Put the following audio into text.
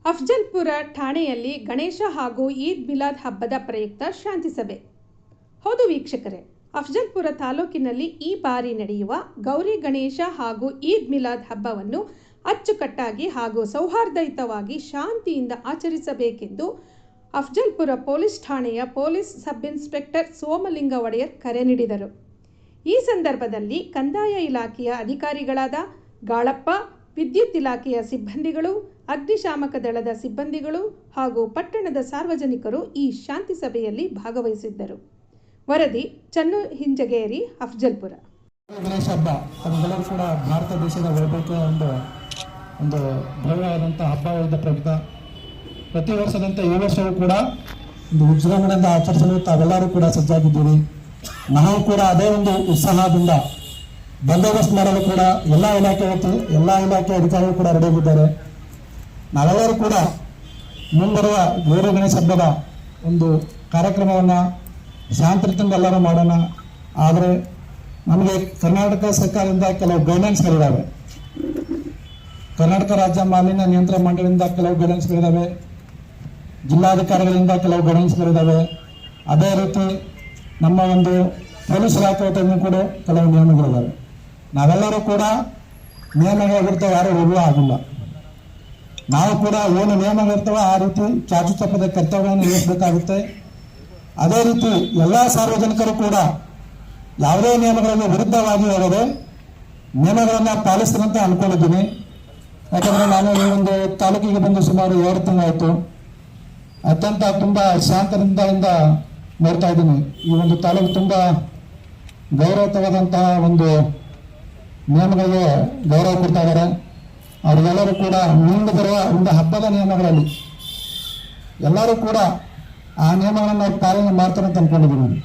ಅಫ್ಜಲ್ಪುರ ಠಾಣೆಯಲ್ಲಿ ಗಣೇಶ ಹಾಗೂ ಈದ್ ಮಿಲಾದ್ ಹಬ್ಬದ ಪ್ರಯುಕ್ತ ಶಾಂತಿ ಸಭೆ. ಹೌದು ವೀಕ್ಷಕರೇ, ಅಫ್ಜಲ್ಪುರ ತಾಲೂಕಿನಲ್ಲಿ ಈ ಬಾರಿ ನಡೆಯುವ ಗೌರಿ ಗಣೇಶ ಹಾಗೂ ಈದ್ ಮಿಲಾದ್ ಹಬ್ಬವನ್ನು ಅಚ್ಚುಕಟ್ಟಾಗಿ ಹಾಗೂ ಸೌಹಾರ್ದಯುತವಾಗಿ ಶಾಂತಿಯಿಂದ ಆಚರಿಸಬೇಕೆಂದು ಅಫ್ಜಲ್ಪುರ ಪೊಲೀಸ್ ಠಾಣೆಯ police sub inspector Somalinga Odeyar ಕರೆ ನೀಡಿದರು. ಈ ಸಂದರ್ಭದಲ್ಲಿ ಕಂದಾಯ ಇಲಾಖೆಯ ಅಧಿಕಾರಿಗಳಾದ ಗಾಳಪ್ಪ, ವಿದ್ಯುತ್ ಇಲಾಖೆಯ ಸಿಬ್ಬಂದಿಗಳು, ಅಗ್ನಿಶಾಮಕ ದಳದ ಸಿಬ್ಬಂದಿಗಳು ಹಾಗೂ ಪಟ್ಟಣದ ಸಾರ್ವಜನಿಕರು ಈ ಶಾಂತಿ ಸಭೆಯಲ್ಲಿ ಭಾಗವಹಿಸಿದ್ದರು. ವರದಿ ಚನ್ನು ಹಿಂಜಗೇರಿ, ಅಫ್ಜಲ್ಪುರ. ಗಣೇಶ ಹಬ್ಬ ಅದೆಲ್ಲರೂ ಕೂಡ ಭಾರತ ದೇಶದ ವೈಭವಕ್ಕೆ ಒಂದು ಭವ್ಯವಾದಂಥ ಹಬ್ಬವಾದ ಪ್ರಯುಕ್ತ ಪ್ರತಿ ವರ್ಷದಂತೆ ಈ ವರ್ಷವೂ ಕೂಡ ಒಂದು ವಿಜೃಂಭಣೆಯಿಂದ ಆಚರಿಸಲು ತಾವೆಲ್ಲರೂ ಕೂಡ ಸಜ್ಜಾಗಿದ್ದೀರಿ. ನಾವು ಕೂಡ ಅದೇ ಒಂದು ಉತ್ಸಾಹದಿಂದ ಬಂದೋಬಸ್ತ್ ಮಾಡಲು ಕೂಡ ಎಲ್ಲ ಇಲಾಖೆ ಅಧಿಕಾರಿಗಳು ಕೂಡ ರೆಡಿಯಾಗಿದ್ದಾರೆ. ನಾವೆಲ್ಲರೂ ಕೂಡ ಮುಂಬರುವ ಗೌರಿ ಗಣೇಶ ಹಬ್ಬದ ಒಂದು ಕಾರ್ಯಕ್ರಮವನ್ನು ಶಾಂತಿಯುತದಿಂದ ಎಲ್ಲರೂ ಮಾಡೋಣ. ಆದರೆ ನಮಗೆ ಕರ್ನಾಟಕ ಸರ್ಕಾರದಿಂದ ಕೆಲವು ಗೈಡ್ಲೈನ್ಸ್ಗಳಿದ್ದಾವೆ. ಕರ್ನಾಟಕ ರಾಜ್ಯ ಮಾಲಿನ್ಯ ನಿಯಂತ್ರಣ ಮಂಡಳಿಯಿಂದ ಕೆಲವು ಗೈಡ್ಲೈನ್ಸ್ಗಳಿದ್ದಾವೆ, ಜಿಲ್ಲಾಧಿಕಾರಿಗಳಿಂದ ಕೆಲವು ಗೈಡ್ಲೈನ್ಸ್ಗಳಿದ್ದಾವೆ. ಅದೇ ರೀತಿ ನಮ್ಮ ಒಂದು ಪೊಲೀಸ್ ಇಲಾಖೆ ವತಿಯಿಂದ ಕೂಡ ಕೆಲವು ನಿಯಮಗಳಿದ್ದಾವೆ. ನಾವೆಲ್ಲರೂ ಕೂಡ ನಿಯಮಗಳ ವಿರುದ್ಧ ಯಾರೂ ಹೋಗುವ ಆಗಿಲ್ಲ. ನಾವು ಕೂಡ ಏನು ನಿಯಮಗಳಿರ್ತವೆ ಆ ರೀತಿ ಚಾಚು ತಪ್ಪದ ಕರ್ತವ್ಯವನ್ನು ನಿರ್ವಹಿಸಬೇಕಾಗುತ್ತೆ. ಅದೇ ರೀತಿ ಎಲ್ಲ ಸಾರ್ವಜನಿಕರು ಕೂಡ ಯಾವುದೇ ನಿಯಮಗಳನ್ನು ವಿರುದ್ಧವಾಗಿ ಹೋಗದೆ ನಿಯಮಗಳನ್ನು ಪಾಲಿಸ್ತಾರಂತ ಅಂದ್ಕೊಂಡಿದ್ದೀನಿ. ಯಾಕಂದರೆ ನಾನು ಈ ಒಂದು ತಾಲೂಕಿಗೆ ಬಂದು ಸುಮಾರು 2 ತಿಂಗಳಾಯಿತು. ಅತ್ಯಂತ ತುಂಬ ಶಾಂತದಿಂದ ನೋಡ್ತಾ ಇದ್ದೀನಿ. ಈ ಒಂದು ತಾಲೂಕು ತುಂಬ ಗೌರವಯುತವಾದಂತಹ ಒಂದು ನಿಯಮಗಳಿಗೆ ಗೌರವ ಕೊಡ್ತಾ ಇದ್ದಾರೆ. ಅವರಿಗೆಲ್ಲರೂ ಕೂಡ ಮುಂದೆ ಬರುವ ಒಂದು ಹಬ್ಬದ ನಿಯಮಗಳಲ್ಲಿ ಎಲ್ಲರೂ ಕೂಡ ಆ ನಿಯಮಗಳನ್ನು ಪಾಲನೆ ಮಾಡ್ತಾರೆ ಅಂತ ಅಂದ್ಕೊಂಡಿದ್ದೀನಿ.